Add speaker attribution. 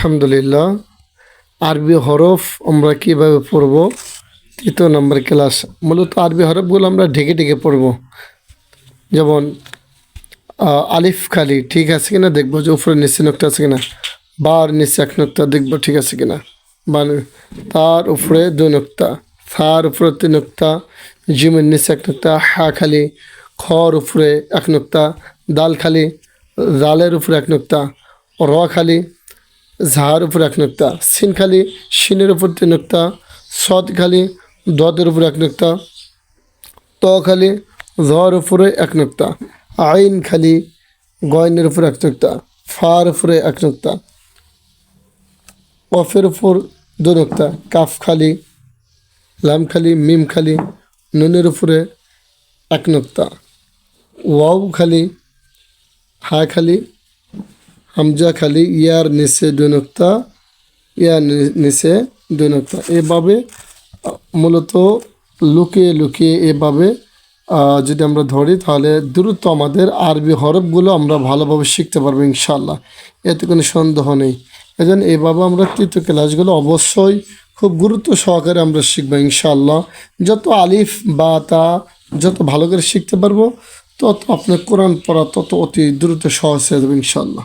Speaker 1: আলহামদুলিল্লাহ। আরবি হরফ আমরা কিভাবে পড়ব? তৃতীয় নম্বর ক্লাস। মূলত আরবি হরফগুলো আমরা ঢেকে ঢেকে পড়ব। যেমন আলিফ খালি ঠিক আছে কিনা দেখবো, যে উপরে নিচে নোক্তা আছে কিনা। বার নিচে এক নোক্তা দেখবো ঠিক আছে কিনা। তার উপরে দুই নোক্তা, থার উপরে তিন নোক্তা, জিমের নিচে এক নোক্তা, হা খালি, খর উপরে এক নোক্তা, দাল খালি, জালের উপরে এক নোক্তা, র খালি, ঝার উপর এক নোক্তা, সিন খালি, সিনের উপর তিন নোক্তা, সদ খালি, দদের উপর এক নোক্তা, ত খালি, ঝর উপরে এক নোক্তা, আইন খালি, গয়নের উপর এক নোক্তা, ফার উপরে এক নোক্তা, কফের উপর দু নোক্তা, কাফ খালি, লাম খালি, মিম খালি, নুনের উপরে এক নোক্তা, ওয়াও খালি, হা খালি, হামজা খালি, ইয়ার নিচে দুই নোক্তা, ইয়ার নিচে দুই নোক্তা। এভাবে মূলত লুকিয়ে লুকিয়ে এভাবে যদি আমরা ধরি তাহলে দ্রুত আমাদের আরবি হরফগুলো আমরা ভালোভাবে শিখতে পারবো ইনশাআল্লাহ। এতে কোনো সন্দেহ নেই। এজন্য এভাবে আমরা তৃতীয় ক্লাসগুলো অবশ্যই খুব গুরুত্ব সহকারে আমরা শিখবো ইনশাআল্লাহ। যত আলিফ বা তা যত ভালো করে শিখতে পারবো, তত আপনার কোরআন পড়া তত অতি দ্রুত সহজ হয়ে যাবে ইনশাআল্লাহ।